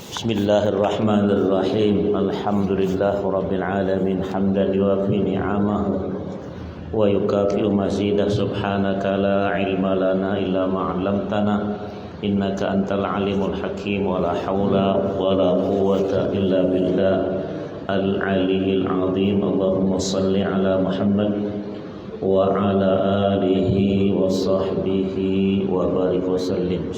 Bismillahirrahmanirrahim. Alhamdulillah rabbil alamin hamdan yuwafi ni'amahu wa yukafi'u mazidah. Subhanaka la ilma lana illa ma 'allamtana innaka antal alimul hakim. Wa la haula wa la quwwata illa billah al-aliyyil azim. Allahumma salli ala Muhammad wa ala alihi wa sahbihi wa barik wa sallim.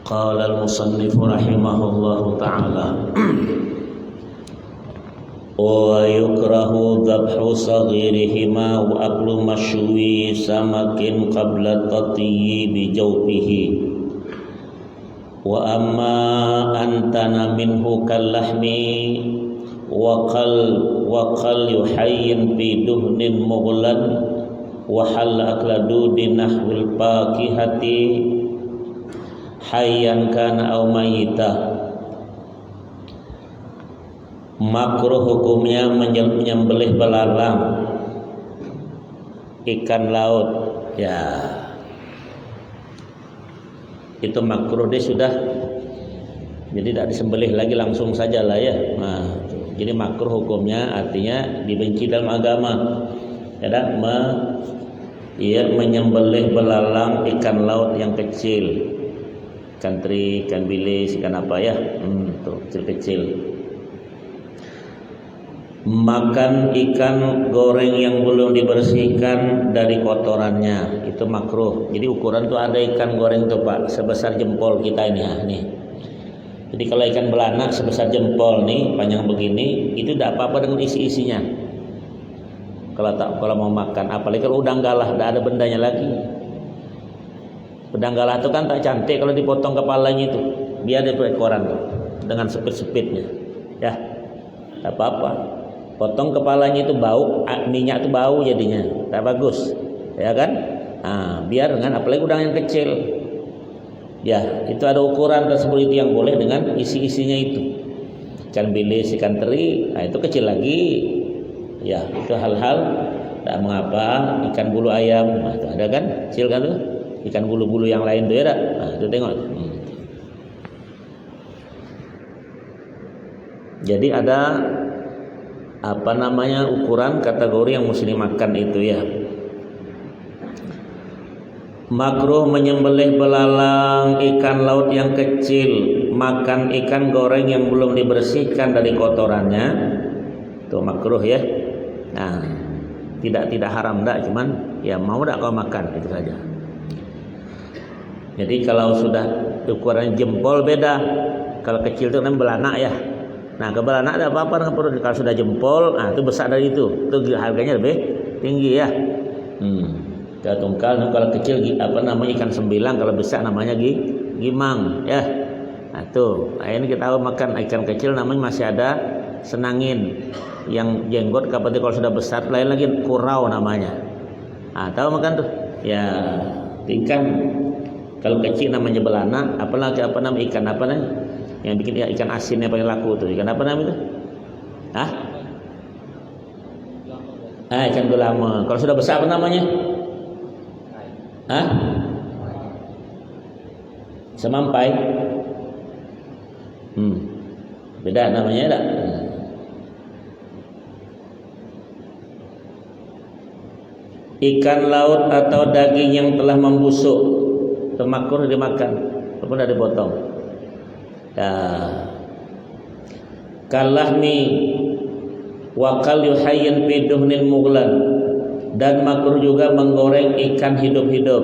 Qala al-musannif rahimahullahu ta'ala wa yukrahu dhabhu saghirihima wa aklu mashwi samakin qabla tatyi bi jawfihi wa amma antana minhu kallahmi wa qal yuhayyin bi duhnin mughlan wa hal akladu di nahwil fakihati hayyan kana aw mayita. Makruh hukumnya menyembelih belalang ikan laut, ya itu makruh dia sudah, jadi tidak disembelih lagi, langsung saja lah ya. Nah, jadi makruh hukumnya artinya dibenci dalam agama, ya menyembelih belalang ikan laut yang kecil, ikan teri, ikan bilis, ikan apa ya, tuh kecil-kecil. Makan ikan goreng yang belum dibersihkan dari kotorannya itu makruh. Jadi ukuran tuh ada ikan goreng tuh Pak sebesar jempol kita ini ya, nih. Jadi kalau ikan belanak sebesar jempol nih, panjang begini, itu tidak apa-apa dengan isi-isinya. Kalau mau makan, apalagi kalau udang galah, tidak ada bendanya lagi. Udang galah itu kan tak cantik kalau dipotong kepalanya itu, biar dia berekoran tuh dengan sepit-sepitnya, ya, tak apa-apa. Potong kepalanya itu bau, minyak itu bau jadinya, tak bagus, ya kan? Nah, biar dengan apalagi udang yang kecil, ya itu ada ukuran tersebut, itu yang boleh dengan isi-isinya itu. Ikan bilis, ikan teri, nah itu kecil lagi, ya itu hal-hal tak mengapa. Ikan bulu ayam, nah, itu ada kan, kecil kan tuh. Ikan bulu-bulu yang lain tuh ya, nah, itu tengok. Jadi ada ukuran kategori yang mesti dimakan itu ya. Makruh menyembelih belalang ikan laut yang kecil, makan ikan goreng yang belum dibersihkan dari kotorannya, itu makruh ya. Nah, tidak haram dak, cuman ya mau dak kau makan, itu saja. Jadi kalau sudah ukuran jempol beda, kalau kecil itu namanya belanak ya. Nah, ke belanak ada apa-apa dengan perut. Kalau sudah jempol, nah itu besar dari itu harganya lebih tinggi ya. Kalau tungkal, kalau kecil ikan sembilang, kalau besar namanya gimang ya. Nah tuh, ini kita tahu makan ikan kecil namanya masih ada senangin, yang jenggot kapal kalau sudah besar, lain lagi kurau namanya. Nah, tahu makan tuh ya. Ikan kalau kecil namanya belanak, apalagi ikan apa namanya yang bikin ya, ikan asin yang paling laku tuh, ikan apa namanya itu? Ikan gulama. Kalau sudah besar apa namanya? Semampai. Beda namanya tak? Ikan laut atau daging yang telah membusuk itu makruh dimakan walaupun sudah dipotong. Ya. Kalahmi wa kal yuhayyin fi duhnil mughlan, dan makruh juga menggoreng ikan hidup-hidup.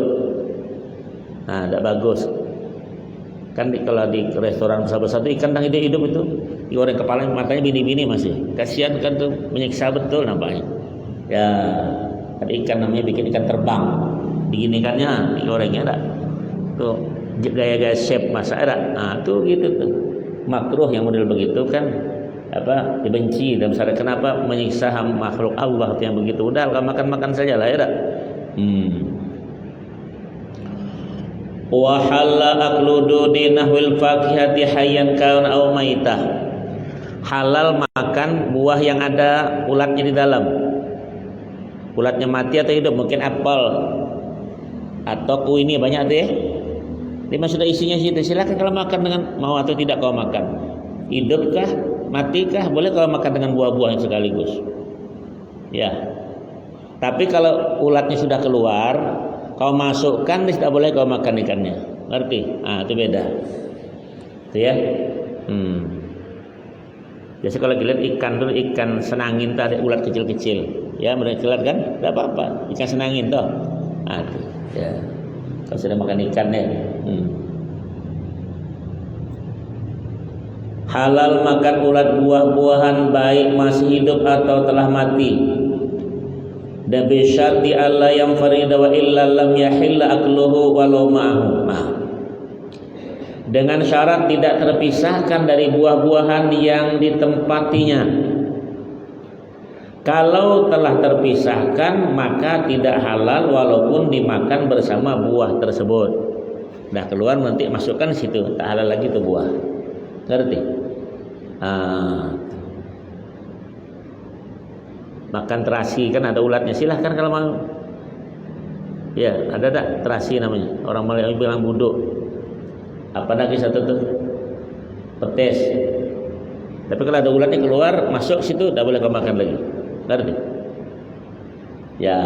Nah, tidak bagus. Kan kalau di restoran besar-besar itu ikan yang hidup-hidup itu digoreng kepalanya, matanya bini-bini masih. Kasihan kan tuh, menyiksa betul nampaknya. Ya, ada ikan namanya bikin ikan terbang. Diginikannya, digorengnya ada. Tuh gaya-gaya chef masak ada. Nah, tuh gitu tuh. Makruh yang model begitu kan dibenci dan misalnya kenapa menyiksa makhluk Allah yang begitu. Udah kalau makan saja lah ya. Wa halla akludu dinahwil fakihati hayyan kaun aw maitah. Halal makan buah yang ada ulatnya di dalam. Ulatnya mati atau hidup, mungkin apel atau kuini banyak deh. Dia sudah isinya situ. Silakan kalau makan dengan mau atau tidak kau makan. Hidupkah, matikah, boleh kau makan dengan buah-buahnya sekaligus. Ya. Tapi kalau ulatnya sudah keluar, kau masukkan, tidak boleh kau makan ikannya. Ngerti? Itu beda. Itu ya. Biasa kalau dilihat ikan tuh ikan senangin tuh ada ulat kecil-kecil. Ya, mereka lihat kan? Tidak apa-apa. Ikan senangin tuh. Ya. Kalau sudah makan ikan ya. Halal makan ulat buah-buahan baik masih hidup atau telah mati. Dan bisyarti Allah yang farida wa illa lam yahilla akluhu walau ma'ahu. Dengan syarat tidak terpisahkan dari buah-buahan yang ditempatinya. Kalau telah terpisahkan maka tidak halal walaupun dimakan bersama buah tersebut. Nah keluar nanti masukkan situ, tak halal lagi itu buah. Ngerti? Makan terasi kan ada ulatnya, silahkan kalau mau. Ya ada tak terasi namanya, orang Melayu bilang buduk. Apa lagi satu tuh? Petis. Tapi kalau ada ulatnya keluar masuk situ, tak boleh kau makan lagi. Ngerti? Ya.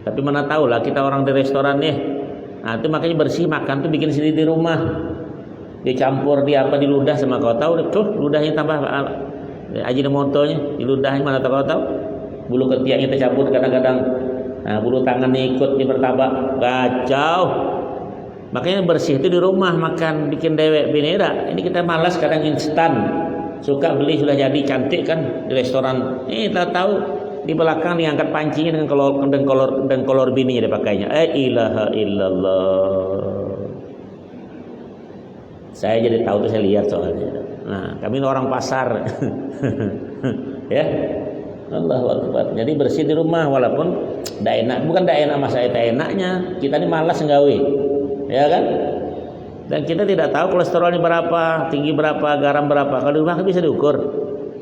Tapi mana tahu lah kita orang di restoran nih. Itu makanya bersih makan tuh bikin sendiri di rumah. Dicampur di apa di ludah sama kau tahu tuh ludahnya tambah ajinomotonya di ludahnya mana tahu kau tahu. Bulu ketiaknya tercampur kadang-kadang. Bulu tangannya ikut di martabak. Kacau. Makanya bersih itu di rumah makan bikin dewek binera. Ini kita malas kadang instan. Suka beli sudah jadi cantik kan di restoran. Tak tahu di belakang diangkat pancinya dengan kolor bininya dipakainya. Ilaha illallah. Saya jadi tahu tuh saya lihat soalnya. Kami orang pasar. Ya. Allahu Akbar. Jadi bersih di rumah walaupun tidak enak. Bukan tidak enak masa itu enaknya. Kita ini malas nggawe. Ya kan? Dan kita tidak tahu kolesterolnya berapa, tinggi berapa, garam berapa. Kalau di rumah kan bisa diukur.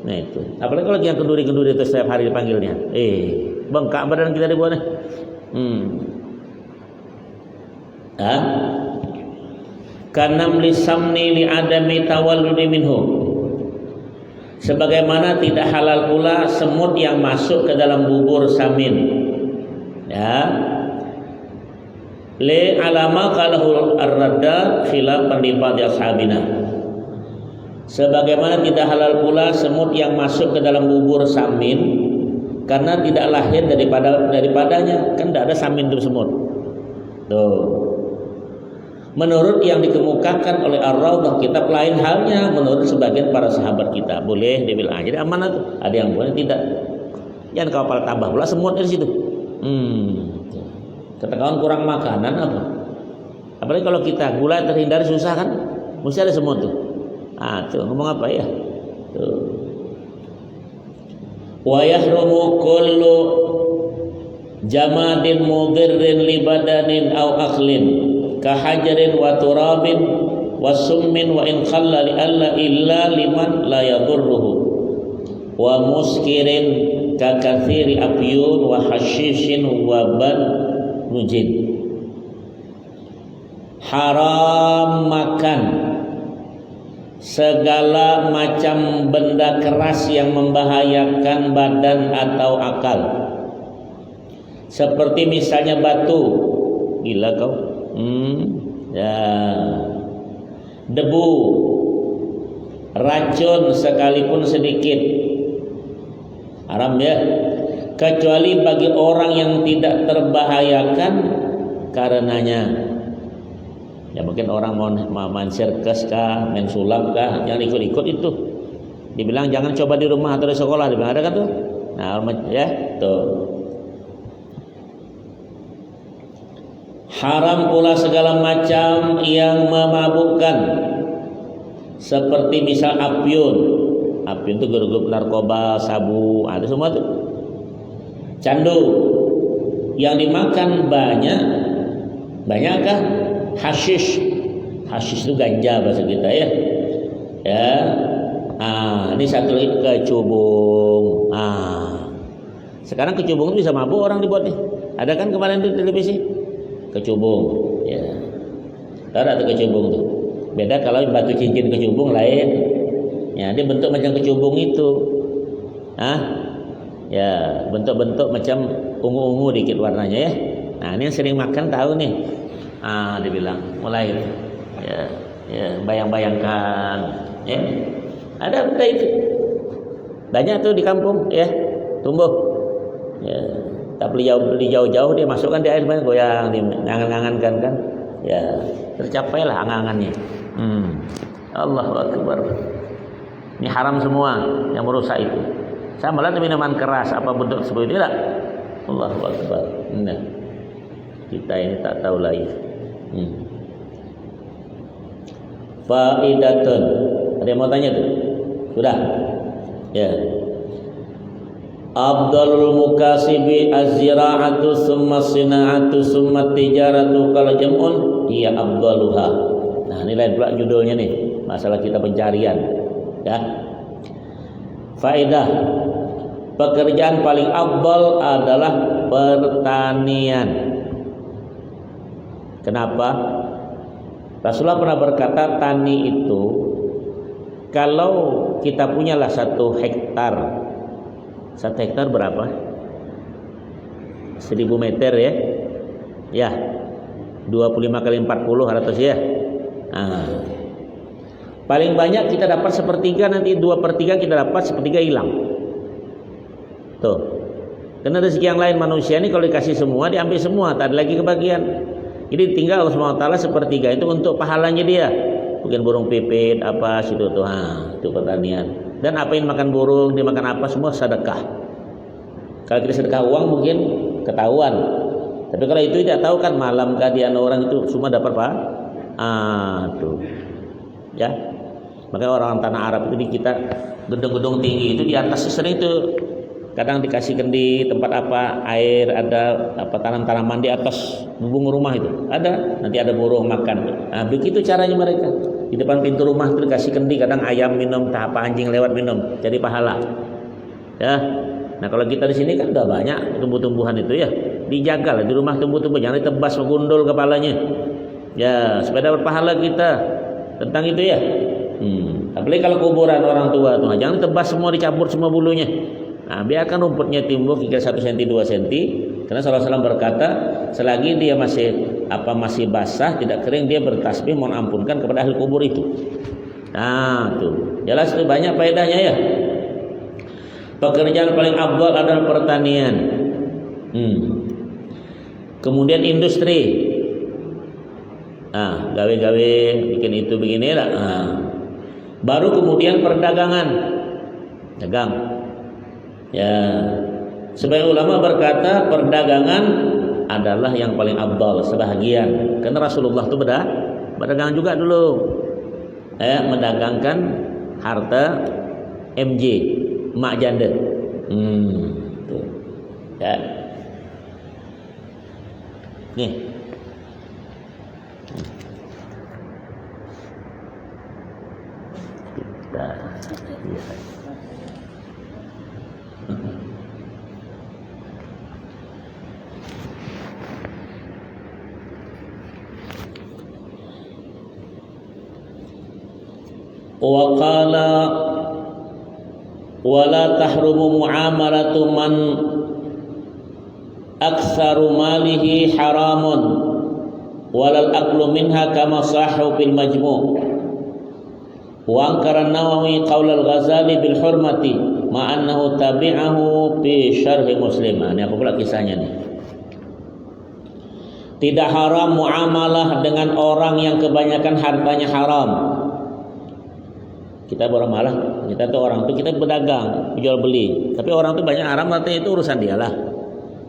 Nah itu. Apalagi kalau yang kenduri-kenduri itu setiap hari dipanggilnya. Bengkak badan kita dibuatnya. Kanam lisamni li adami tawalludi minhu. Sebagaimana tidak halal pula semut yang masuk ke dalam bubur samin. Ya. Le alama kalahul ar-radda khilafan li ba'd ashabina. Sebagaimana tidak halal pula semut yang masuk ke dalam bubur samin karena tidak lahir daripadanya, kan tidak ada samin itu semut. Tuh. Menurut yang dikemukakan oleh Ar-Raudhah kitab lain halnya menurut sebagian para sahabat kita boleh dia bilang jadi amanah tuh. Ada yang boleh tidak. Jangan kapal tambah pula semut di situ. Ketahuan kurang makanan apa? Apalagi kalau kita gula terhindar susah kan? Mesti ada semut tuh. Tuh ngomong apa ya? Tuh. Wa yahrumu kullu jamadin mudirrin li badanin aw aqlin ka hajarin wa turabin wa summin wa in khalla li alla illa liman la yadurruhu wa muskirin ka kathiri afyun wa hashishin wa ban nujid. Haram makan segala macam benda keras yang membahayakan badan atau akal, seperti misalnya batu, gila kau, debu, racun sekalipun sedikit, haram ya. Kecuali bagi orang yang tidak terbahayakan karenanya. Ya mungkin orang mau main sirkus kah, main sulap kah, jangan ikut-ikut itu. Dibilang jangan coba di rumah atau di sekolah, dibilang ada kan tuh. Nah, ya, tuh. Haram pula segala macam yang memabukkan. Seperti misal apyun. Apyun itu grup narkoba, sabu, ada semua tuh. Candu yang dimakan banyakkah? Hashish itu ganja bahasa kita ya. Ini satu lagi kecubung. Sekarang kecubung itu bisa mabuk orang dibuat nih. Ada kan kemarin di televisi? Kecubung ya. Tahu tak tu kecubung tu? Beda kalau batu cincin kecubung lain. Ya, dia bentuk macam kecubung itu. Ya, bentuk-bentuk macam ungu-ungu dikit warnanya ya. Nah, ini yang sering makan tahu nih. Dia bilang mulai ya bayang-bayangkan ya. Ada benda itu. Banyak tuh di kampung ya, tumbuh. Ya, tak beli jauh-jauh dia masukkan di air banyak goyang, diangan-angankan kan. Ya, tercapailah angan-angannya. Allahu Akbar. Ini haram semua yang merusak itu. Sama lah minuman keras apa bentuk seperti itu tidak? Allahu Akbar. Nah, kita ini tak tahu lagi. Faidatun. Ada yang mau tanya tuh? Sudah? Ya. Afdalul mukasibi az-zira'atu summa sina'atu summa tijaratu kal jam'un hiya afdaluha. Nah, ini lain pula judulnya nih, masalah kita pencarian. Ya. Faedah. Pekerjaan paling afdal adalah pertanian. Kenapa? Rasulullah pernah berkata, tani itu kalau kita punyalah 1 hektar. 1 hektar berapa? 1000 meter ya. Ya. 25 kali 40 100 ya. Paling banyak kita dapat sepertiga, nanti 2/3 kita dapat, sepertiga hilang. Tuh. Karena rezeki yang lain manusia ini kalau dikasih semua diambil semua, tak ada lagi kebagian. Jadi tinggal Allah SWT sepertiga itu untuk pahalanya dia. Mungkin burung pipit apa situ tuh, itu pertanian. Dan apa yang makan burung, dia makan apa semua sedekah. Kalau kita sedekah uang mungkin ketahuan. Tapi kalau itu tidak tahu kan malam kadian orang itu semua dapat apa? Tuh. Ya. Makanya orang tanah Arab itu di kita gedung-gedung tinggi itu di atas sering itu kadang dikasihkan di tempat apa air, ada apa tanam-tanaman di atas bubung rumah itu ada, nanti ada burung makan. Nah, begitu caranya mereka di depan pintu rumah itu dikasih kendi, kadang ayam minum, apa anjing lewat minum, jadi pahala. Ya, nah kalau kita di sini kan udah banyak tumbuh-tumbuhan itu ya, dijaga lah di rumah tumbuh-tumbuh, jangan ditebas menggundul kepalanya. Ya, supaya dapat pahala kita tentang itu ya. Apalagi kalau kuburan orang tua tuh, jangan ditebas semua, dicampur semua bulunya. Nah, biarkan rumputnya tumbuh kira 1 cm 2 cm. Karena Rasulullah SAW berkata, selagi dia masih basah, tidak kering, dia bertasbih mohon ampunkan kepada ahli kubur itu. Nah, tuh. Jelas itu banyak faedahnya ya. Pekerjaan paling afdal adalah pertanian. Kemudian industri. Gawe-gawe bikin itu begini lah. Baru kemudian perdagangan. Dagang. Ya, sebagian ulama berkata perdagangan adalah yang paling afdal sebahagian. Karena Rasulullah itu berdagang juga dulu. Mendagangkan harta MJ, emak janda. Tuh. Ya. Nih. Kita lihat. Wa qala wala tahrumu muamalatu man aktsaru malihi haramun walal aqlu minha kama sahu bil majmu' wa ankara an-Nawawi qaul al-Ghazali bil hurmati ma annahu tabi'ahu fi syarh Muslim. Ini apa pula kisahnya nih? Tidak haram muamalah dengan orang yang kebanyakan hartanya haram. Kita beramalah, kita tuh orang tuh kita berdagang, jual beli. Tapi orang tuh banyak haram, artinya itu urusan dia lah.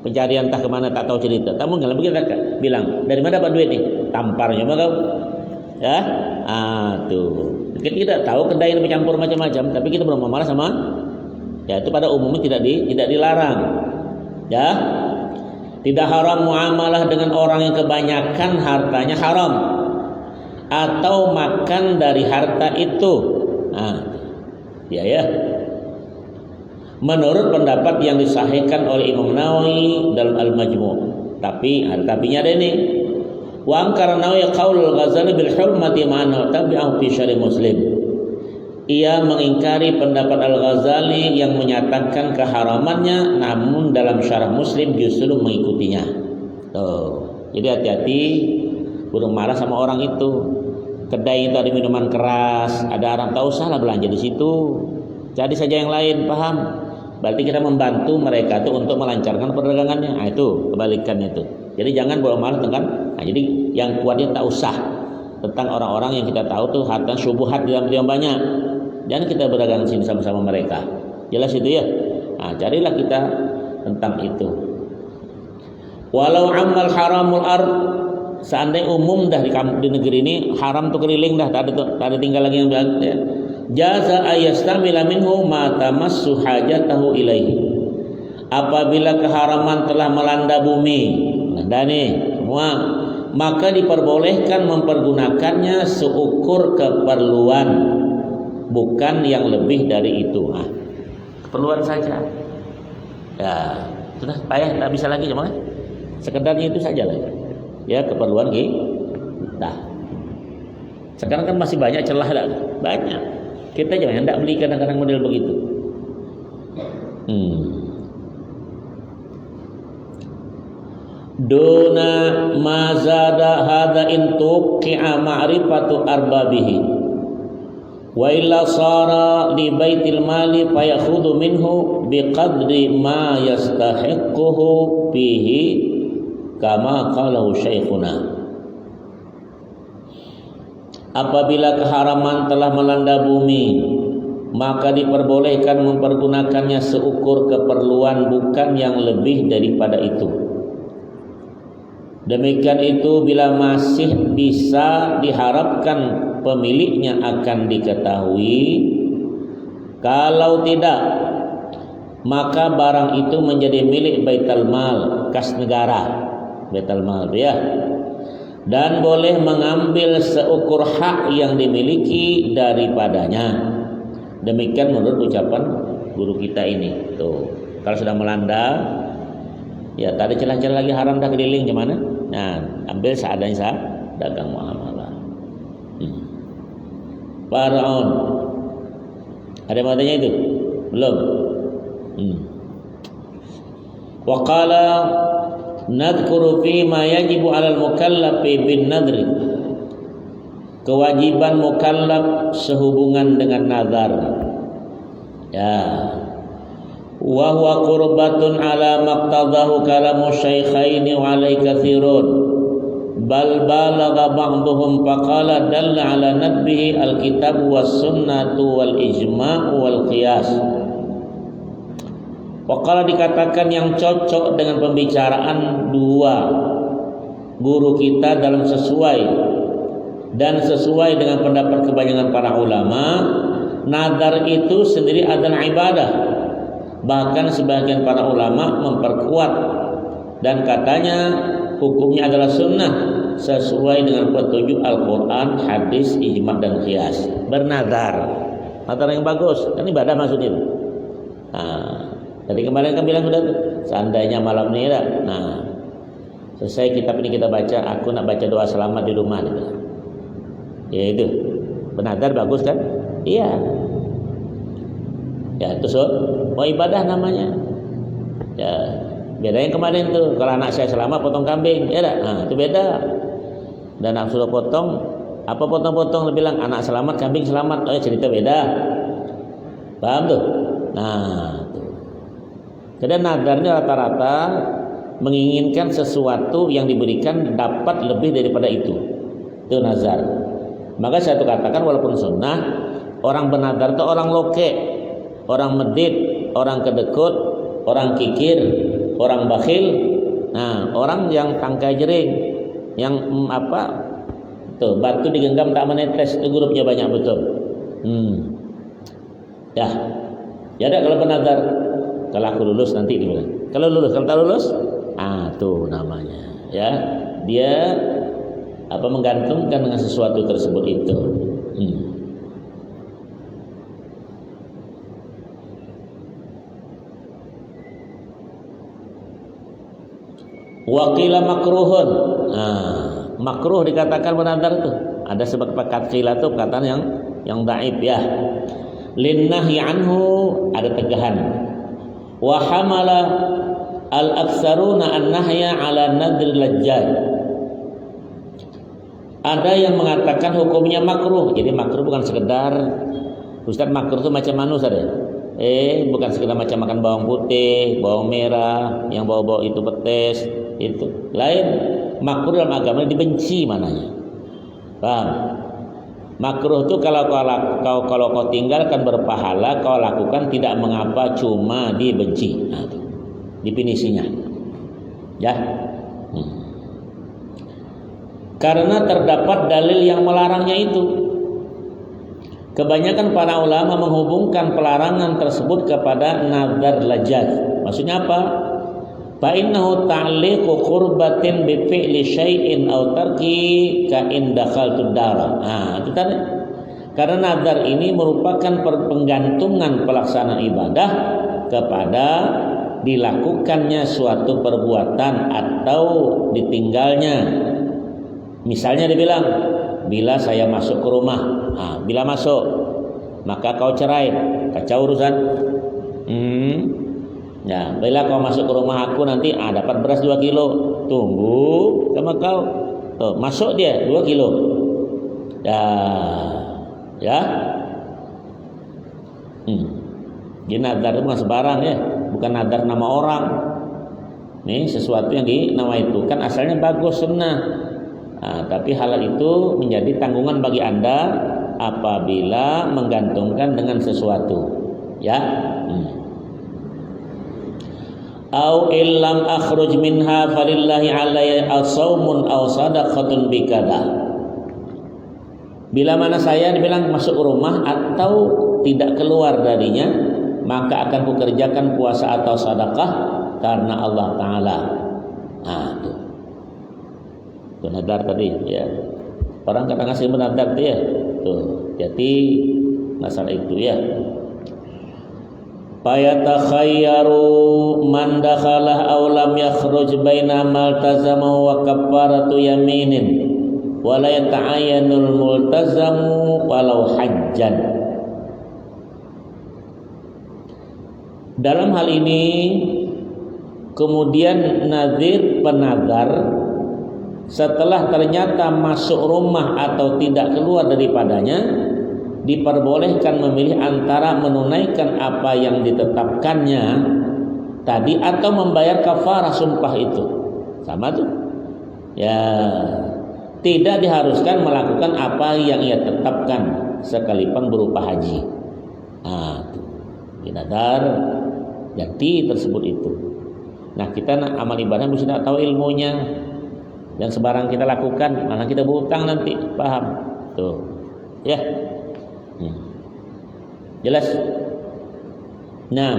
Pencarian entah kemana tak tahu cerita. Tak mungkin kita bilang dari mana dapat duit nih? Tamparnya mah kau. Ya, tuh. Kita tidak tahu kedai yang bercampur macam-macam, tapi kita bermuamalah sama. Ya itu pada umumnya tidak dilarang. Ya, tidak haram muamalah dengan orang yang kebanyakan hartanya haram atau makan dari harta itu. Ya. Menurut pendapat yang disahihkan oleh Imam Nawawi dalam Al-Majmu'. Tapinya ada ini. Wa angkara Nawawi qaulul Ghazali bil hurmati ma'ana tabi'ahu fi syarih Muslim. Ia mengingkari pendapat Al-Ghazali yang menyatakan keharamannya, namun dalam syarah Muslim justru mengikutinya. Jadi hati-hati, burung marah sama orang itu. Kedai itu ada minuman keras, ada orang tahu salah belanja di situ. Cari saja yang lain, paham? Berarti kita membantu mereka itu untuk melancarkan perdagangannya. Nah, itu kebalikannya itu. Jadi jangan burung marah tentang. Nah, jadi yang kuatnya tak usah tentang orang-orang yang kita tahu tuh harta syubhat dalam yang banyak. Jangan kita berdagang sini sama-sama mereka. Jelas itu ya. Nah, carilah kita tentang itu. Walau amal haramul ard, seandainya umum dah di negeri ini haram tuh keliling dah, tak ada tinggal lagi yang ya. Jaza ayastamila minhu ma tamassu hajatahu ilaihi. Apabila keharaman telah melanda bumi, melanda nih semua, maka diperbolehkan mempergunakannya seukur keperluan, bukan yang lebih dari itu. Nah, keperluan saja. Ya, sudah payah tak bisa lagi cuma sekedarnya itu saja lah. Ya, keperluan kita. Sekarang kan masih banyak celah lah, banyak. Kita jangan hendak beli kadang-kadang model begitu. Duna mazada hada intuqi'a ma'rifatu arbabihi wa illa sara li baitil mali fayakhudhu minhu biqadri ma yastahiquhu bihi kama qalahu syekhuna. Apabila keharaman telah melanda bumi, maka diperbolehkan mempergunakannya seukur keperluan, bukan yang lebih daripada itu. Demikian itu bila masih bisa diharapkan pemiliknya akan diketahui. Kalau tidak, maka barang itu menjadi milik Baitul Mal, kas negara. Baitul Mal ya. Dan boleh mengambil seukur hak yang dimiliki daripadanya. Demikian menurut ucapan guru kita ini. Tuh, kalau sudah melanda, ya tak ada celah-celah lagi haram dah keliling gimana? Nah, ambil seadanya sah, dagang muamalah. Faraun. Ada matanya itu? Belum. Wa qala nadhkuru fi ma yajibu 'alal mukallafi bin nadri. Kewajiban mukallaf sehubungan dengan nazar. Ya. Wa huwa qurbatun 'ala maqtadahu kalamu syaikhaini wa 'alai katsirun. Bal balagha ba'dhum faqala dalla 'ala nadbihi al-kitab was sunnatu wal ijma' wal qiyas. Wakala dikatakan yang cocok dengan pembicaraan dua guru kita dalam sesuai dengan pendapat kebanyakan para ulama, nazar itu sendiri adalah ibadah. Bahkan sebagian para ulama memperkuat dan katanya hukumnya adalah sunnah sesuai dengan petunjuk Al-Quran, hadis, ijma' dan qiyas. Bernazar, nazar yang bagus, kan ibadah maksudnya. Tadi kemarin kan bilang sudah, seandainya malam ini dah. Nah, selesai kitab ini kita baca, aku nak baca doa selamat di rumah gitu. Ya itu, bernazar bagus kan? Iya. Ya itu ibadah namanya. Ya, beda yang kemarin tuh. Kalau anak saya selamat potong kambing, ya dah. Nah, itu beda. Dan anak sudah potong, apa potong-potong bilang anak selamat, kambing selamat. Oh, cerita beda. Paham tuh? Nah, jadi nazarnya rata-rata menginginkan sesuatu yang diberikan dapat lebih daripada itu. Itu nazar. Maka saya tuh katakan walaupun sunnah, orang bernazar itu orang loke, orang medit, orang kedekut, orang kikir, orang bakhil. Nah, orang yang tangkai jering, yang tuh batu digenggam tak menetes, itu grupnya banyak betul. Ya ada kalau bernazar. Kalau aku lulus nanti dibilang. Kalau tak lulus, tuh namanya. Ya, dia menggantungkan dengan sesuatu tersebut itu. Wa qila makruhun. makruh dikatakan bernadar itu. Ada sebab pakat khilaf itu perkataan yang dhaif ya. Linnahyi anhu ada tegahan. Wa hamala al-aktsaruna an-nahya 'ala nadril lajjat. Ada yang mengatakan hukumnya makruh. Jadi makruh bukan sekedar Ustaz, makruh itu macam mana Ustaz? Bukan sekedar macam makan bawang putih, bawang merah, yang bau-bau itu petis, itu. Lain, makruh dalam agama dibenci mananya. Paham? Makruh itu kalau kau tinggalkan berpahala, kau lakukan tidak mengapa, cuma dibenci. Nah, itu definisinya. Ya. Karena terdapat dalil yang melarangnya itu. Kebanyakan para ulama menghubungkan pelarangan tersebut kepada nadar lajat. Maksudnya apa? Fa innahu ta'liqu qurbatin bi fi'li syai'in aw tarki ka in dakhaltud dar. Itu tadi. Karena nadar ini merupakan penggantungan pelaksanaan ibadah kepada dilakukannya suatu perbuatan atau ditinggalnya. Misalnya dibilang, bila saya masuk ke rumah, bila masuk, maka kau cerai, kacau urusan. Ya, bila kau masuk ke rumah aku nanti, dapat beras 2 kilo, tunggu sama kau, masuk dia 2 kilo. Ya. Jadi nadar itu bukan sebarang ya, bukan nadar nama orang. Nih sesuatu yang nama itu kan asalnya bagus, sunnah. Tapi halal itu menjadi tanggungan bagi Anda apabila menggantungkan dengan sesuatu. Ya. Au illam akhruj minha falillahi alayya as-saumun aw sadaqatun bikada. Bila mana saya dibilang masuk ke rumah atau tidak keluar darinya, maka akan kukerjakan puasa atau sedekah karena Allah Ta'ala. Itu nadar tadi ya. Orang kadang ngasih menadar tuh ya. Tuh, jadi masalah itu ya. Fayatakhayyaru man dakhalah aw lam yakhruj baina maltazama wa kafaratu yaminin wa la yata'ayyanul multazamu walau hajjan. Dalam hal ini kemudian nazir penadar setelah ternyata masuk rumah atau tidak keluar daripadanya, diperbolehkan memilih antara menunaikan apa yang ditetapkannya tadi atau membayar kafarah sumpah itu. Sama tuh. Ya, tidak diharuskan melakukan apa yang ia tetapkan sekalipun berupa haji. Nadar jadi tersebut itu. Nah, kita amal ibadah mesti tahu ilmunya. Dan sebarang kita lakukan, mana kita berhutang nanti, paham? Tuh, ya, jelas. Nah,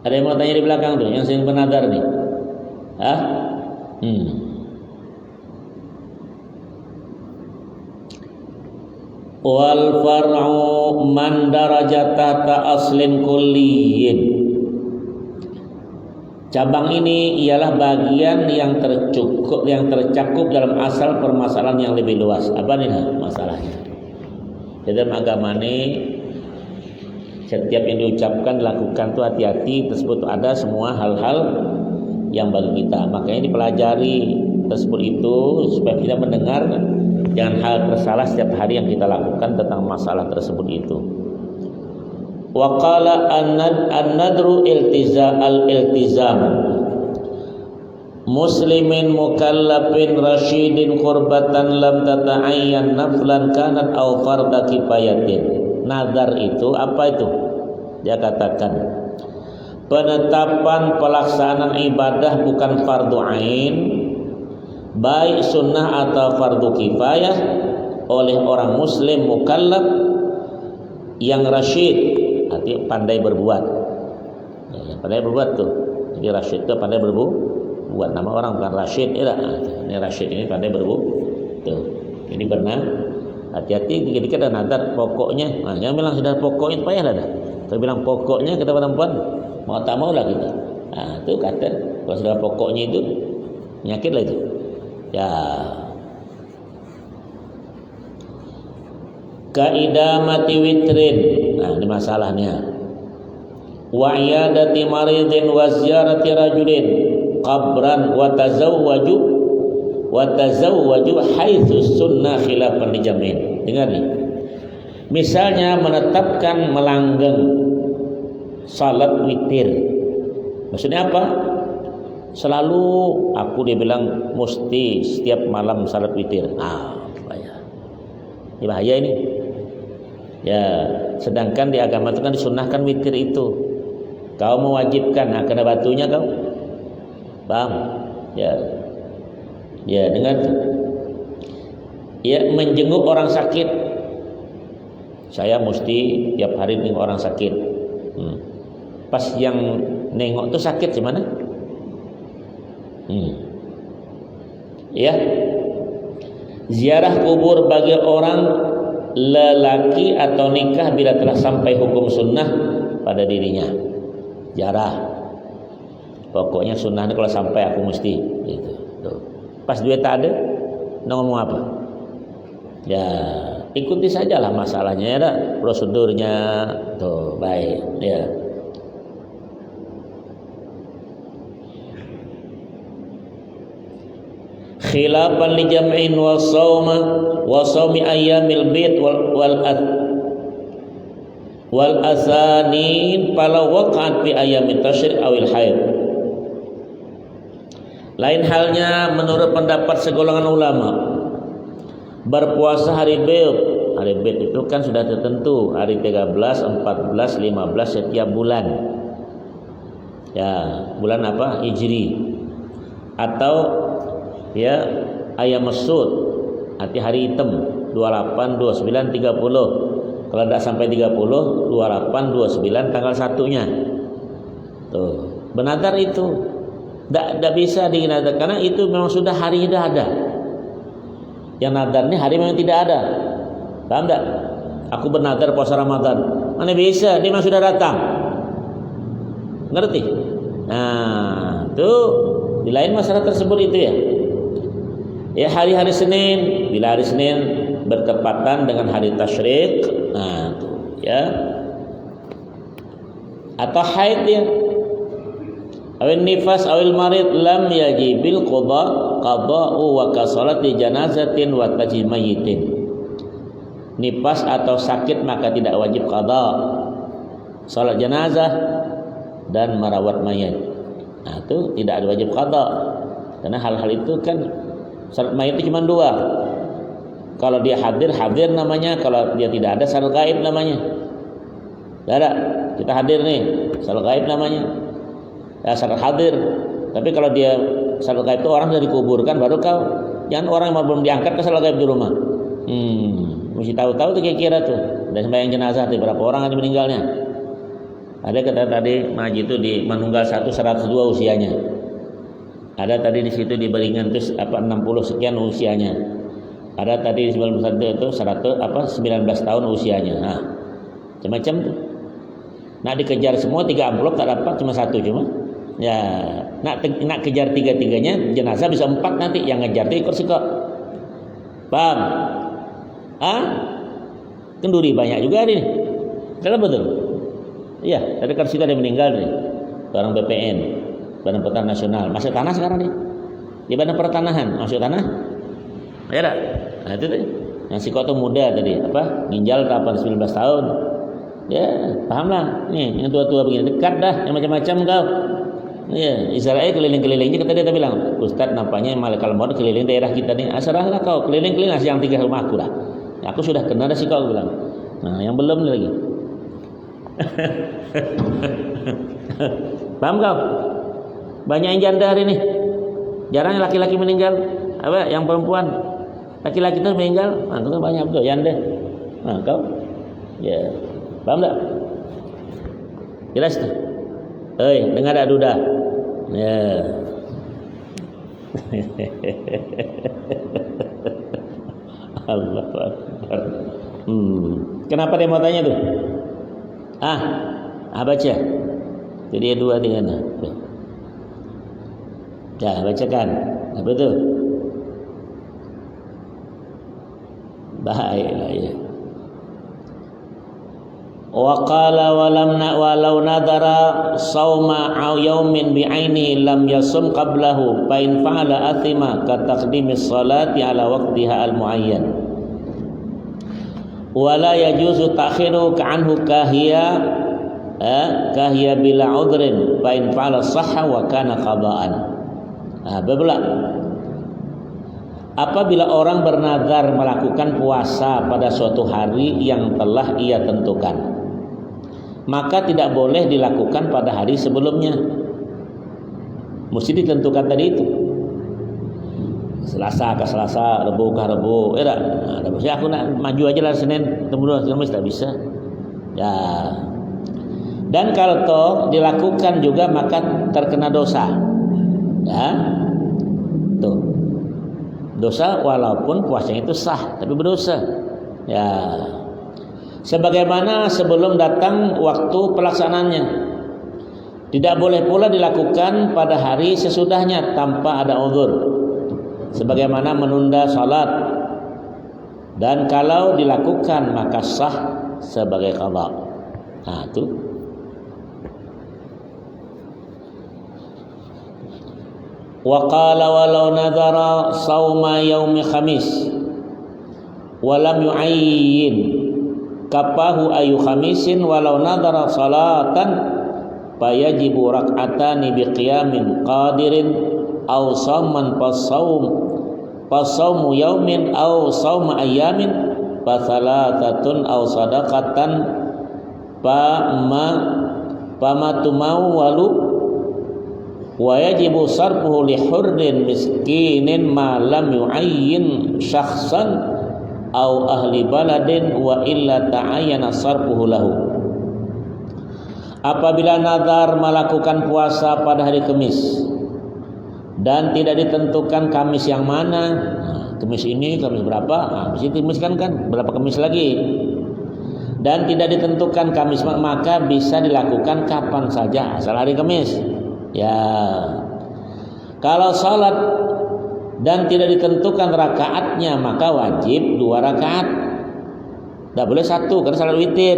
ada yang mau tanya di belakang tuh, yang sering penadar nih, Wal far'u man darajata aslin kulliyin. Cabang ini ialah bagian yang tercakup dalam asal permasalahan yang lebih luas. Apa nih masalahnya? Di dalam agama ini setiap yang diucapkan dilakukan tuh hati-hati, tersebut ada semua hal-hal yang bagi kita. Makanya dipelajari tersebut itu supaya kita mendengar jangan hal tersalah setiap hari yang kita lakukan tentang masalah tersebut itu. Wa qala an-nadru al-iltizam muslimin mukallafin rasyidin qurbatan lam tata'ayyan naflan kanat aw fardha kifayatin. Nazar itu apa itu? Dia katakan penetapan pelaksanaan ibadah bukan fardu ain, baik sunnah atau fardu kifayah oleh orang muslim mukallaf yang rasyid, arti pandai berbuat. Pandai berbuat tuh. Jadi rasyid itu pandai berbuat. Nama orang bukan rasyid ya. Ini rasyid ini pandai berbuat. Tuh. Ini benar. Hati-hati dikit-dikit ada nadar pokoknya. Jangan bilang sudah pokoknya payah dah. Kalau bilang pokoknya kita perempuan mau tak mau lah kita. Itu kata kalau sudah pokoknya itu penyakit lah itu. Ya. Kaidamati witrin. Nah, ini masalahnya. Wa iyadati maridin wa ziyarati rajulin qabran wa tazawwaju haitsu sunnah khilafan lijamin. Dengar nih. Misalnya menetapkan melanggeng salat witir. Maksudnya apa? Selalu aku dibilang mesti setiap malam salat witir. Bahaya. Ini bahaya ini. Ya, sedangkan di agama itu kan disunnahkan witir itu. Kau mewajibkan, kena batunya kau. Paham? Ya. Ya, dengar. Ya, menjenguk orang sakit. Saya mesti tiap hari nengok orang sakit. Pas yang nengok tuh sakit gimana? Ya. Ziarah kubur bagi orang lelaki atau nikah bila telah sampai hukum sunnah pada dirinya. Ziarah. Pokoknya sunnahnya kalau sampai aku mesti gitu. Tuh. Pas duit tak ada, ngomong apa? Ya, ikuti sajalah masalahnya ya, dah. Prosedurnya tuh baik ya. Khilafan li jam'in wa sawmi ayyamil bid wal asanin fala waqa'at fi ayyamit tasyrik awil haid. Lain halnya menurut pendapat segolongan ulama, berpuasa hari bid. Hari bid itu kan sudah tertentu, hari 13, 14, 15 setiap bulan. Ya, bulan apa? Hijri. Atau ya ayam mesud, hari hitam 28, 29, 30. Kalau tidak sampai 30, 28, 29 tanggal 1-nya. Tuh, benadar itu tidak bisa dinadar karena itu memang sudah hari sudah ada. Yang nadarnya hari memang tidak ada. Paham tak? Aku bernadar puasa Ramadan. Mana bisa? Dia memang sudah datang. Ngerti? Nah, tuh di lain masalah tersebut itu ya. Ya hari-hari Senin, bila hari Senin bertepatan dengan hari tasyrik, nah tuh ya. Atau haid ya. Awil nifas awil marid lam yajibil qada'u wa kasalati janazatin wa tajmayitin. Nifas atau sakit maka tidak wajib qada, salat jenazah dan merawat mayat. Nah, itu tidak ada wajib qada. Karena hal-hal itu kan salat mayat itu cuma 2. Kalau dia hadir namanya, kalau dia tidak ada salat gaib namanya. Ada, kita hadir nih, salat gaib namanya. Ya, salat hadir. Tapi kalau dia salat gaib itu orang sudah dikuburkan baru kau. Jangan orang yang belum diangkat ke salat gaib di rumah. Mesti tahu-tahu tuh kira-kira tuh. Dan sembahyang jenazah tuh berapa orang yang meninggalnya. Ada kata tadi Maji itu di Manunggal 1 102 usianya. Ada tadi di situ di Beringin itu 60 sekian usianya. Ada tadi di 91 itu 19 tahun usianya. Nah, macam-macam tuh. Nak dikejar semua 3 amplop tak dapat, cuma 1 cuma. Ya, nak kejar 3-3-nya jenazah bisa 4 nanti, yang ngejar itu ikut sikok. Paham? Kenduri banyak juga nih. Kalau betul. Iya, tadi kan situ ada yang meninggal nih. Orang BPN, Badan Pertanahan Nasional. Masuk tanah sekarang nih. Di Badan Pertanahan, masuk tanah. Ya tak? Nah itu tadi. Yang sikok itu muda tadi, ginjal 19 tahun. Ya, pahamlah. Nih, yang tua-tua begini dekat dah, yang macam-macam kau. Ya, Israel keliling-kelilingnya kata dia bilang, Ustaz nampaknya malaikat maut keliling daerah kita nih. Serahlah kau keliling-keliling yang tinggal rumahku lah. Aku sudah kenal dah sih kau bilang. Nah, yang belum lagi. Paham kau? Banyak yang janda hari ini. Jarang laki-laki meninggal. Yang perempuan. Laki-laki itu meninggal, itu banyak betul janda. Nah, kau ya, paham tak? Jelas tuh. Dengar tak duda? Ya. Allah Akbar. Kenapa dia mau tanya tuh? Baca. Jadi 2 dengan. Ya, bacakan. Apa itu? Baiklah ya. Wa qala walau nadara sauma yaumin bi'aini lam yasum qablahu fa in fa'ala athima ka taqdimis salati ala waqtiha al-muayyan wa la yajuzu ta'khiru ka'anhu kahiya bila udhrin fa in fa'ala sahha wa kana qada'an. Babla apabila orang bernazar melakukan puasa pada suatu hari yang telah ia tentukan, maka tidak boleh dilakukan pada hari sebelumnya. Mesti ditentukan tadi itu. Selasa ke Selasa, Rebu ke Rebu. Nah, aku nak maju aja lah Senin, Kamis tak bisa. Ya. Dan kalau toh dilakukan juga maka terkena dosa. Ya. Tuh. Dosa walaupun puasanya itu sah, tapi berdosa. Ya. Sebagaimana sebelum datang waktu pelaksanaannya. Tidak boleh pula dilakukan pada hari sesudahnya tanpa ada uzur. Sebagaimana menunda salat. Dan kalau dilakukan maka sah sebagai qadha. Nah, itu. Wa qala walau nadhara sauma yaumi khamis wa lam yu'ayyin kafahu ayu khamisin walau nadhara salatan fayajibu rak'atani biqiyamin qadirin aw sawman fasawmu yaumin aw sawma ayamin fathalathatun aw sadaqatan pamatumau walu wa yajibu sarfuhu li hurrin miskinin ma lam yu'ayyin syakhsan aw ahli baladin wa illa ta'ayyana sarfuhu lahu. Apabila nazar melakukan puasa pada hari Kamis dan tidak ditentukan Kamis yang mana, Kamis ini, Kamis berapa, mesti Kamis kan berapa Kamis lagi, dan tidak ditentukan Kamis, maka bisa dilakukan kapan saja asal hari Kamis. Ya, kalau salat dan tidak ditentukan rakaatnya maka wajib 2 rakaat. Tidak boleh 1 karena salat witir.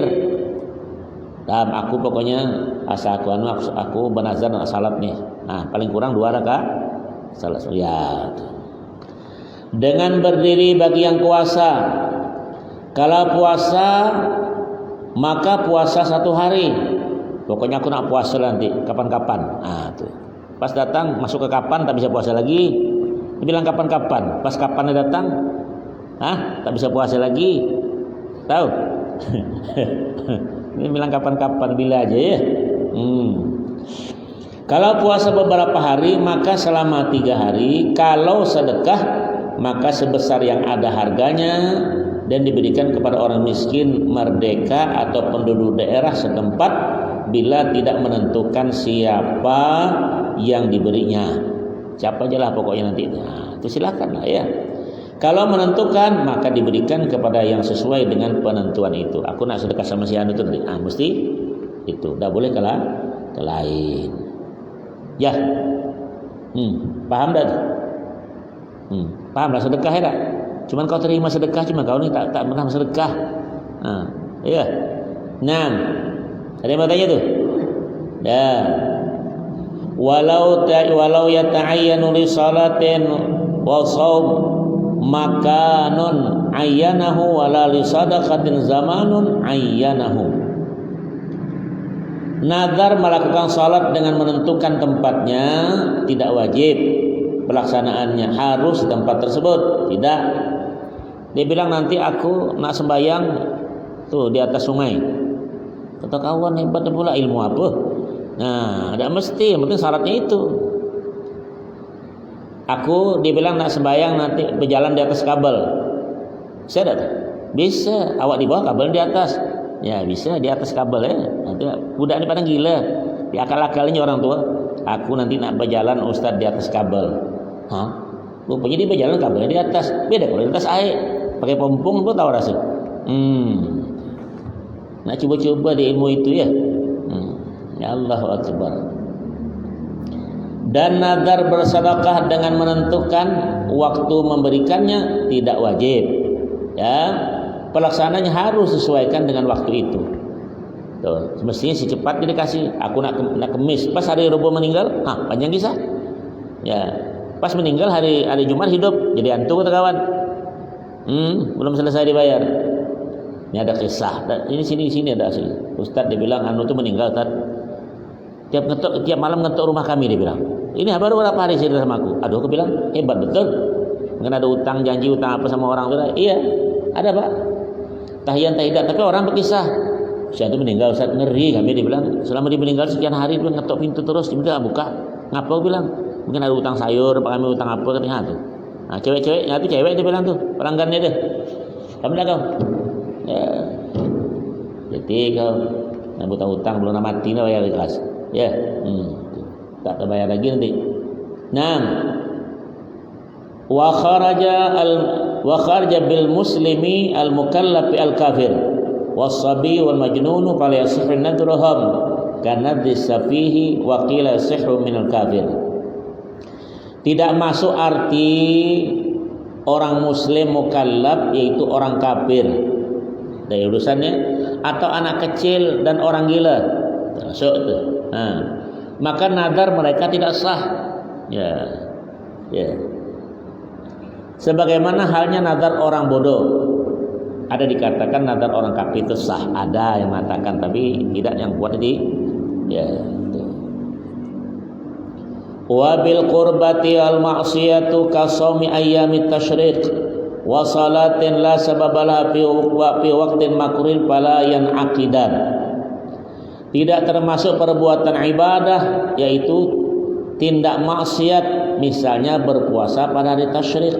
Dan aku pokoknya aku bernazar nak salat nih. Nah, paling kurang 2 rakaat salat. Ya. Dengan berdiri bagi yang puasa. Kalau puasa maka puasa 1 hari. Pokoknya aku nak puasa nanti, kapan-kapan. Nah, tuh. Pas datang masuk ke kapan tak bisa puasa lagi. Dia bilang kapan-kapan. Pas kapannya datang, tak bisa puasa lagi. Tahu? Ini bilang kapan-kapan, bila aja ya. Kalau puasa beberapa hari maka selama 3 hari. Kalau sedekah maka sebesar yang ada harganya dan diberikan kepada orang miskin, merdeka atau penduduk daerah setempat bila tidak menentukan siapa yang diberinya. Siapa aja lah pokoknya nanti. Nah, itu silakan lah ya. Kalau menentukan maka diberikan kepada yang sesuai dengan penentuan itu. Aku nak sedekah sama si anu itu nanti. Mesti itu. Tidak boleh kalah ke lain. Ya. Paham dah? Paham lah sedekah ya tak? Cuman kau terima sedekah, cuma kau ni tak pernah sedekah. Ya. Nah. Ada yang bertanya tu? Ya. Walau yata'ayyanu li salatin wa shaum makanun ayyanahu wala li sadaqatin zamanun ayyanahu. Nazar melakukan salat dengan menentukan tempatnya tidak wajib pelaksanaannya, harus di tempat tersebut. Tidak. Dia bilang nanti aku nak sembahyang tuh di atas sungai. Kata kawan, hebat pula ilmu apa? Nah, tidak mesti, yang penting syaratnya itu. Dia bilang nak sembahyang nanti berjalan di atas kabel. Bisa tak? Bisa. Awak di bawah, kabel di atas. Ya bisa di atas kabel ya. Nanti budak ni pada gila. Di akal-akalnya orang tua. Aku nanti nak berjalan Ustaz di atas kabel. Rupanya dia berjalan kabelnya di atas. Beda kalau di atas air. Pakai pompong pun tahu rasa. Nak cuba-cuba di ilmu itu ya. Ya Allahu Akbar. Dan nazar bersedekah dengan menentukan waktu memberikannya tidak wajib. Ya, pelaksananya harus sesuaikan dengan waktu itu. Tuh, semestinya si cepat dikasih. Aku nak kemis, pas hari Rabu meninggal, panjang kisah. Ya, pas meninggal hari Jumat hidup, jadi hantu kata kawan. Belum selesai dibayar. Ini ada kisah. Ini sini ada asli. Ustaz dia bilang anu itu meninggal, Ustaz. Tiap malam ngetok rumah kami dia bilang. Ini baru berapa hari cerita sama aku. Aduh, aku bilang hebat betul. Mungkin ada utang janji utang apa sama orang bilang, iya, ada Pak. Tahidat, tapi orang berkisah. Saya itu meninggal, Ustaz, ngeri kami dia bilang. Selama dia meninggal sekian hari dia ngetok pintu terus, dia bilang buka. Ngapa aku bilang? Mungkin ada utang sayur, Pak, kami utang apa katanya tuh. Nah, cewek-ceweknya itu cewek dia bilang tuh, pelanggannya deh. Kamu dah kau. Ya. Jadi kau nak utang belum mati nak bayar ikhlas. Ya. Tak terbayar lagi nanti. Wa kharaja bil muslimi al mukallafi al kafir was-sabi wal majnun fala yasihhu nadruhum kana disafihi wa qila yasihhu min al kafir. Tidak masuk arti orang muslim mukallaf yaitu orang kafir dari urusannya, atau anak kecil dan orang gila termasuk itu. Maka nadar mereka tidak sah. Ya. Sebagaimana halnya nadar orang bodoh. Ada dikatakan nadar orang kafir itu sah, ada yang mengatakan, tapi tidak yang kuat di wa bil qurbati al ma'siyatu ka shaumi ayyamit tasyriq wa salatin la sababalah fi waqtin makruh fala yanqidan. Tidak termasuk perbuatan ibadah yaitu tindak maksiat, misalnya berpuasa pada hari tasyrik.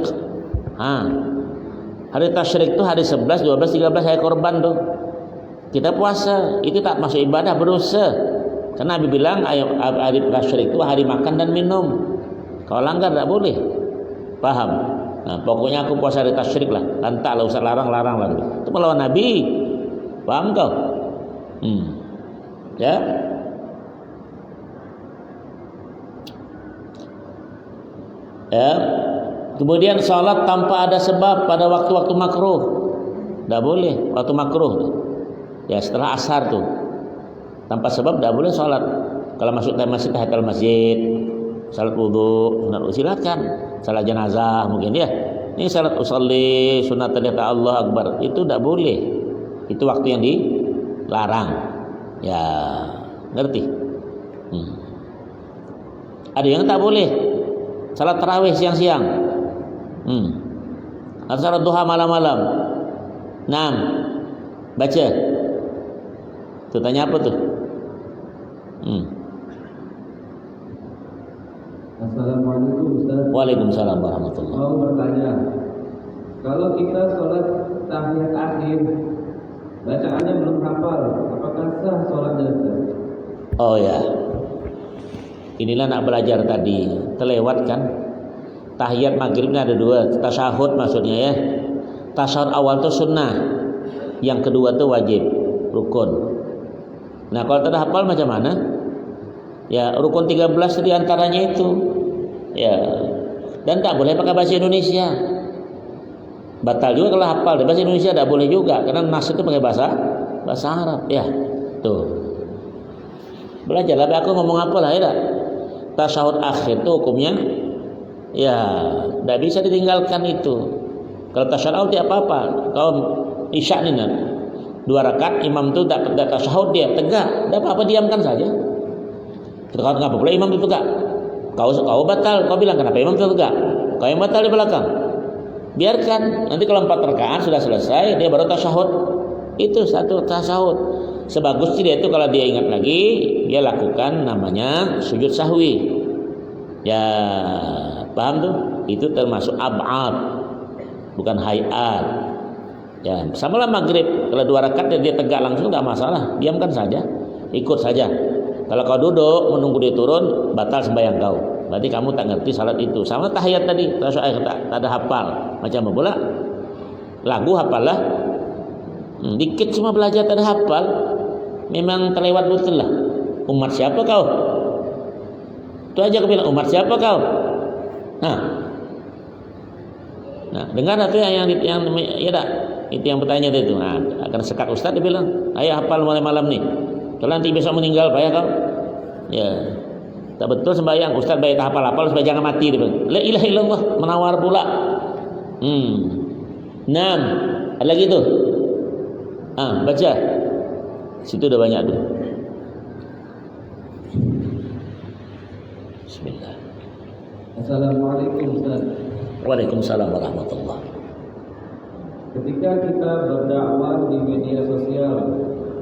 Hari tasyrik itu hari 11, 12, 13 hari korban tuh. Kita puasa, itu tak masuk ibadah, berdosa. Karena Nabi bilang hari tasyrik itu hari makan dan minum. Kalau langgar tak boleh. Paham? Nah, pokoknya aku puasa hari tasyrik lah. Lantaklah usah larang-larang lagi. Itu melawan Nabi. Paham kau? Ya. Kemudian salat tanpa ada sebab pada waktu-waktu makruh. Tak boleh, waktu makruh tuh. Ya, setelah asar tuh. Tanpa sebab tak boleh salat. Kalau masuk masjid, tahiyatul masjid, salat wudu, sunat silakan. Salat jenazah mungkin ya. Ini salat usolli, sunat Allah akbar. Itu tak boleh. Itu waktu yang dilarang. Ya, ngerti? Ada yang tak boleh. Salat tarawih siang-siang. Atau salat duha malam-malam. Baca. Tuh tanya apa tuh? Assalamualaikum Ustaz. Waalaikumsalam warahmatullahi. Mau bertanya, kalau kita sholat tahiyat akhir, bacaannya belum hafal, apakah sah sholatnya Ustaz? Oh ya, inilah nak belajar tadi, terlewat kan? Tahiyat maghribnya ada dua, tasyahud maksudnya ya. Tasyahud awal itu sunnah, yang kedua itu wajib, rukun. Nah kalau tidak hafal macam mana? Ya rukun 13 diantaranya itu. Ya, dan tak boleh pakai bahasa Indonesia. Batal juga kalau hafal. Bahasa Indonesia tak boleh juga, karena nas itu pakai bahasa Arab. Ya, tuh. Belajarlah, aku ngomong apa lah ya. Tasyahud akhir itu hukumnya ya tidak bisa ditinggalkan itu. Kalau tasyahud awal tidak apa-apa. Kalau isya ni 2 rakaat imam tu tak tasyahud dia tegak, tidak apa-apa, diamkan saja. Kalau ngapa pula imam itu tegak? Kau batal, kau bilang kenapa imam itu tegak? Kau yang batal di belakang. Biarkan, nanti kalau 4 rakaat sudah selesai dia baru tasyahud. Itu satu tasyahud. Sebagusnya dia itu kalau dia ingat lagi, dia lakukan namanya sujud sahwi. Ya, paham tuh? Itu termasuk ab'ad, bukan hayat. Ya, samalah maghrib. Kalau 2 rakaat dia tegak langsung tak masalah, diamkan saja, ikut saja. Kalau kau duduk menunggu dia turun, batal sembahyang kau. Berarti kamu tak ngerti salat itu. Sama tahiyat tadi, tak ada hafal. Macam apa pula? Lagu hafal lah. Dikit cuma belajar tak ada hafal. Memang terlewat betul lah. Umat siapa kau? Itu aja aku bilang, umat siapa kau? Nah, dengar itu yang ya dak. Itu yang bertanya itu. Nah, akan sekat ustaz dia bilang, "Ayo hafal mulai malam nih. Kalau nanti besok meninggal payah kau." Ya. Tak betul sembahyang, ustaz baik tak hafal-hafal supaya jangan mati dia bilang. La ilaha illallah, menawar pula. Naam. Ada lagi tu? Baca. Situ udah banyak tu. Bismillah. Assalamualaikum Ustaz. Waalaikumsalam warahmatullahi. Ketika kita berdakwah di media sosial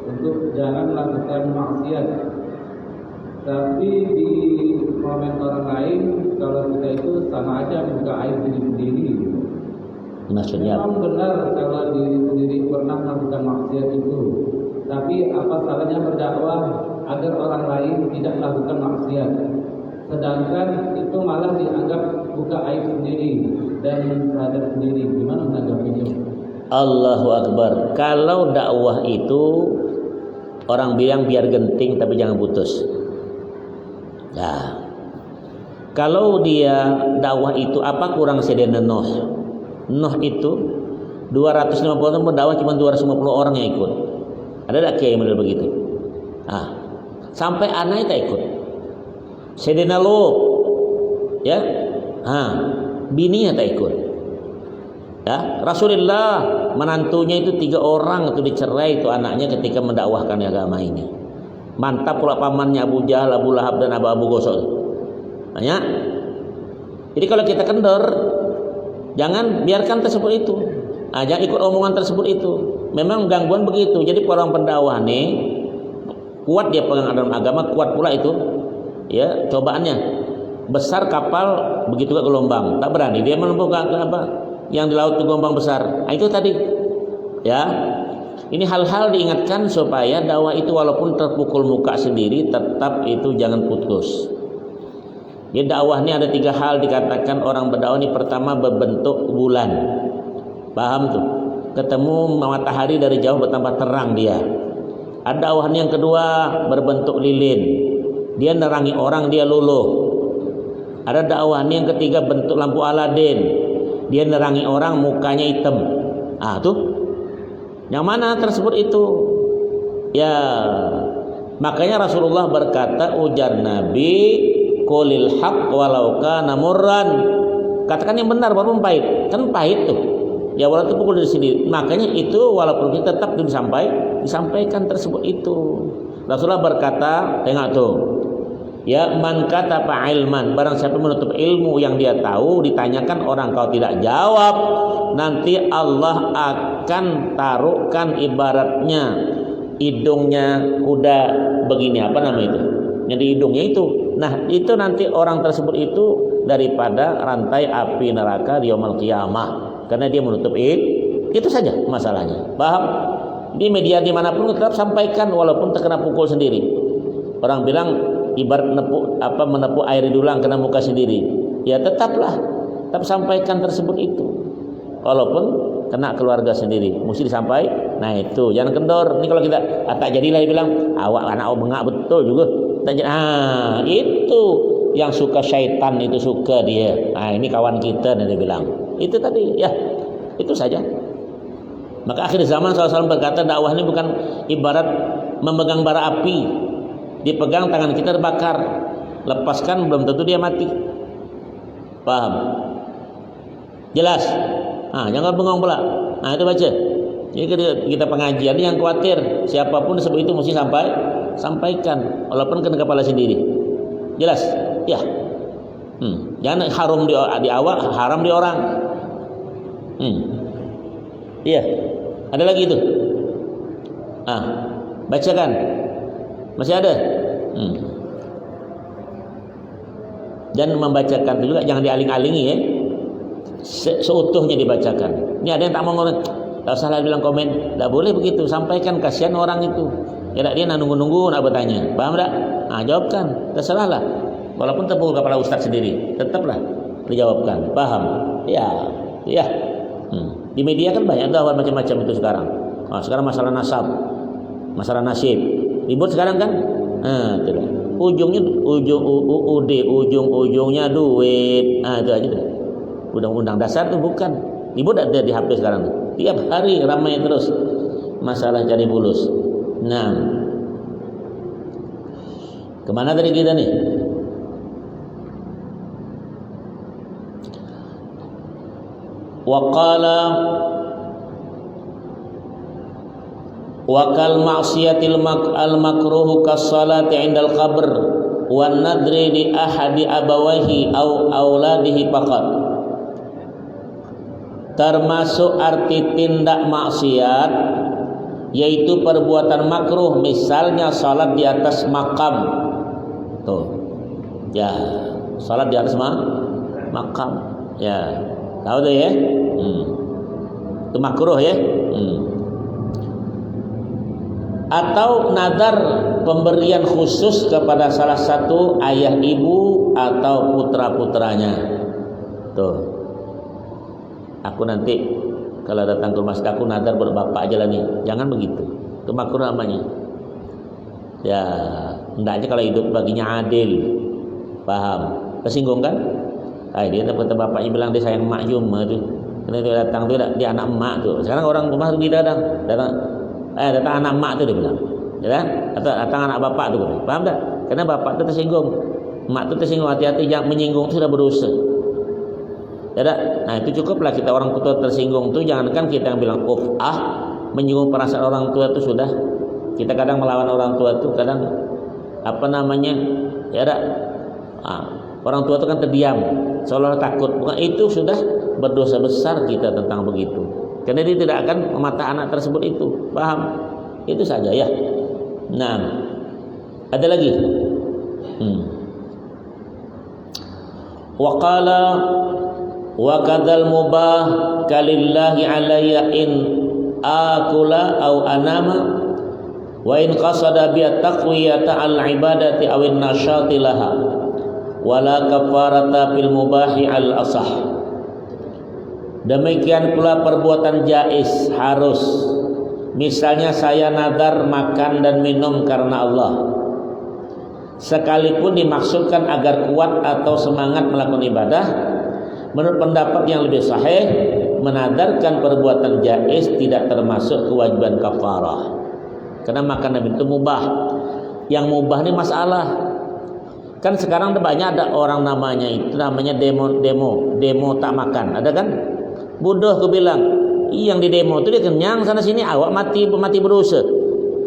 untuk jangan melakukan maksiat, tapi di komen orang lain kalau kita itu sama aja membuka aib diri sendiri. Maksudnya memang benar kalau diri sendiri pernah melakukan maksiat itu, tapi apa salahnya berdakwah agar orang lain tidak melakukan maksiat, sedangkan itu malah dianggap buka aib sendiri dan sadar sendiri. Gimana menanggapinya? Allahu Akbar. Kalau dakwah itu orang bilang biar genting tapi jangan putus. Nah, kalau dia dakwah itu apa kurang sedena Nuh? Nuh itu 250 tahun berdakwah cuma 250 orang yang ikut. Ada tak kiai yang model begitu? Sampai anak tak ikut. Sedena Lut, ya, bininya tak ikut. Ya, Rasulullah menantunya itu 3 orang itu dicerai itu anaknya ketika mendakwahkan agama ini. Mantap pula pamannya Abu Jahal, Abu Lahab dan Abu Gosok. Banyak. Jadi kalau kita kendor, jangan biarkan tersebut itu. Jangan ikut omongan tersebut itu. Memang gangguan begitu. Jadi orang pendakwah nih kuat dia pegang dalam agama, kuat pula itu. Ya, cobaannya besar kapal begitu ke gelombang, tak berani dia menempuh ke apa? Yang di laut itu gelombang besar. Itu tadi. Ya. Ini hal-hal diingatkan supaya dakwah itu walaupun terpukul muka sendiri tetap itu jangan putus. Jadi dakwah ini ada 3 hal dikatakan orang berdakwah ini. Pertama berbentuk bulan. Paham tuh? Ketemu matahari dari jauh bertambah terang dia. Ada dakwah yang kedua berbentuk lilin. Dia nerangi orang dia luluh. Ada dakwah yang ketiga bentuk lampu Aladin. Dia nerangi orang mukanya hitam. Tuh. Yang mana tersebut itu? Ya, makanya Rasulullah berkata, ujar Nabi, qulil haq walau kana murran. Katakan yang benar walaupun pahit. Kan pahit tuh. Ya walaupun pukul dari sini. Makanya itu walaupun kita tetap disampaikan tersebut itu. Rasulullah berkata, tengok tuh. Ya, man kataba ilman, barang siapa menutup ilmu yang dia tahu, ditanyakan orang kau tidak jawab, nanti Allah akan taruhkan ibaratnya hidungnya kuda begini, apa nama itu? Yang di hidungnya itu. Nah, itu nanti orang tersebut itu daripada rantai api neraka di yaumul qiyamah karena dia menutup ilmu. Itu saja masalahnya. Paham? Di media dimanapun tetap sampaikan walaupun terkena pukul sendiri. Orang bilang ibarat menepuk air di dulang kena muka sendiri. Ya tetaplah sampaikan tersebut itu. Walaupun kena keluarga sendiri, mesti disampaikan. Nah itu jangan kendor. Ini kalau kita tak jadilah dia bilang awak anak bengak betul juga. Itu yang suka syaitan itu suka dia. Nah ini kawan kita dia bilang. Itu tadi ya. Itu saja. Maka akhir zaman SAW berkata dakwah ini bukan ibarat memegang bara api. Dipegang tangan kita terbakar, lepaskan belum tentu dia mati. Paham? Jelas? Jangan bengong pula. Itu baca. Jadi kita pengajian yang khawatir siapapun sebut itu mesti sampaikan walaupun kena kepala sendiri. Jelas? Ya. Jangan haram di awak, haram di orang. Iya. Ada lagi itu. Bacakan. Masih ada. Dan membacakan itu juga jangan dialing-alingi ya. Seutuhnya dibacakan. Ini ada yang tak mau ngomong, tak usah lagi bilang komen. Tak boleh begitu. Sampaikan, kasihan orang itu. Ya dia nunggu-nunggu nak bertanya. Paham tak? Jawabkan. Terserahlah. Walaupun tepuk kepala ustaz sendiri, tetaplah dijawabkan. Paham? Ya. Di media kan banyak dakwah macam-macam itu sekarang. Sekarang masalah nasab, masalah nasib. Ribut sekarang kan? Ujung-ujungnya duit. Itu aja tuh. Undang-undang dasar tuh bukan. Ibu tidak di HP sekarang. Tiap hari ramai terus masalah cari bulus. Nah, kemana tadi kita nih? Wakal maksiatil al-makruhu kas-salati 'indal qabr wan nadri li ahadi abawaihi au auladihi faqat. Termasuk arti tindak maksiat yaitu perbuatan makruh, misalnya salat di atas makam. Tuh. Ya, salat di atas makam. Ya. Tahu tuh ya? Itu makruh ya? Atau nadar pemberian khusus kepada salah satu ayah ibu atau putra-putranya. Tuh. Aku nanti kalau datang ke rumah aku nadar berbapak aja lah nih. Jangan begitu. Itu makruh namanya. Ya, hendaknya kalau hidup baginya adil. Paham? Tersinggung kan? Dia kata bapaknya bilang dia sayang emak cuma tu. Karena dia datang tu dia anak emak tu. Sekarang orang rumah tu dia datang anak emak tu dia bilang. Ya kan? Atau datang anak bapak tu. Paham tak? Karena bapak tu tersinggung. Emak tu tersinggung, hati-hati jangan menyinggung tu sudah berdosa. Ya tak? Nah, itu cukuplah kita orang tua tersinggung tu, jangankan kita yang bilang menyinggung perasaan orang tua tu sudah. Kita kadang melawan orang tua tu kadang ya tak? Orang tua itu kan terdiam, seolah takut. Bukan, itu sudah berdosa besar kita tentang begitu. Karena dia tidak akan memata anak tersebut itu. Paham? Itu saja ya. Nah, ada lagi. Wa qala wa kadzal mubah kalillahi alayya in akula au anama wa in qasada bi taqwiyata al ibadati aw in nasyati laha wala kafarata fil mubahi al asah. Demikian pula perbuatan jaiz harus. Misalnya saya nadar makan dan minum karena Allah, sekalipun dimaksudkan agar kuat atau semangat melakukan ibadah. Menurut pendapat yang lebih sahih, menadarkan perbuatan jaiz tidak termasuk kewajiban kafarah. Karena makan dan minum itu mubah. Yang mubah ini masalah. Kan sekarang banyak ada orang namanya demo tak makan, ada kan? Bodoh aku bilang, yang di demo itu dia kenyang sana sini, awak mati berdosa.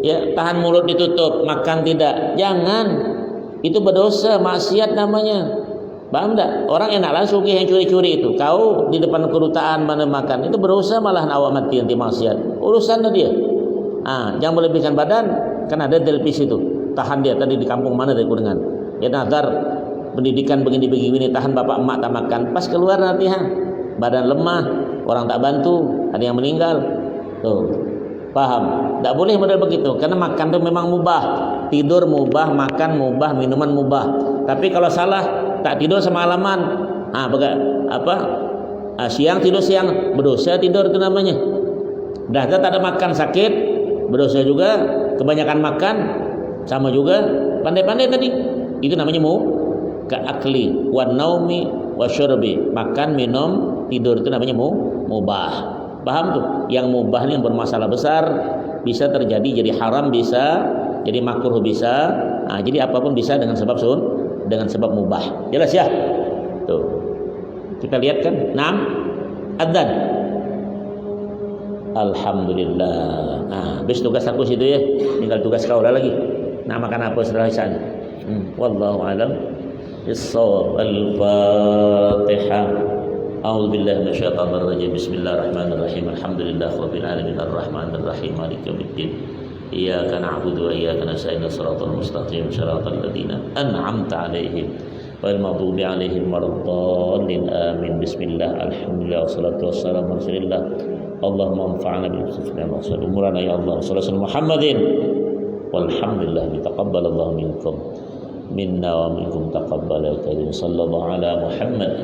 Ya, tahan mulut ditutup, makan tidak. Jangan. Itu berdosa, maksiat namanya. Paham tak? Orang enaklah sugih yang curi-curi itu. Kau di depan kedutaan mana makan, itu berdosa, malah awak mati nanti maksiat. Urusan dia. Jangan melebihkan badan, kan ada televisi itu. Tahan dia tadi di kampung mana dari Kuningan. Ya nazar pendidikan begini-begini, tahan bapak emak tak makan, pas keluar nanti badan lemah, orang tak bantu, ada yang meninggal. Tuh, paham? Tak boleh model begitu, karena makan itu memang mubah, tidur mubah, makan mubah, minuman mubah. Tapi kalau salah, tak tidur semalaman, siang tidur siang, berdosa tidur itu namanya. Dah tak ada makan sakit, berdosa juga. Kebanyakan makan, sama juga. Pandai-pandai tadi. Itu namanya ka'akli wa naumi wa syurbi. Makan, minum, tidur itu namanya mubah. Paham tuh? Yang mubah ini yang bermasalah besar, bisa terjadi jadi haram, bisa jadi makruh, bisa. Jadi apapun bisa dengan sebab mubah. Jelas ya? Tuh. Kita lihat kan? 6 adzan. Alhamdulillah. Habis tugas aku situ ya. Tinggal tugas kau lagi. Makan apa setelah isya? Wallahu a'lam bis-shawab. Al-Fatihah. A'udzu billahi minasyaitonir rajim. Bismillahirrahmanirrahim. Alhamdulillahirabbil alamin arrahmanir rahim maliki yaumiddin. Iyyaka na'budu wa iyyaka nasta'in. Shiratal mustaqim shiratal ladzina an'amta 'alaihim ghairil maghdubi 'alaihim waladdallin. Amin. Bismillah. Alhamdulillah wassalatu wassalamu ala Rasulillah. Allahumma anfa'na bil husna wa sallim umrana ya Allah. Sallallahu Muhammadin. Walhamdulillah taqabbalallahu minkum minna wa minkum taqabbal karim sallallahu ala Muhammad.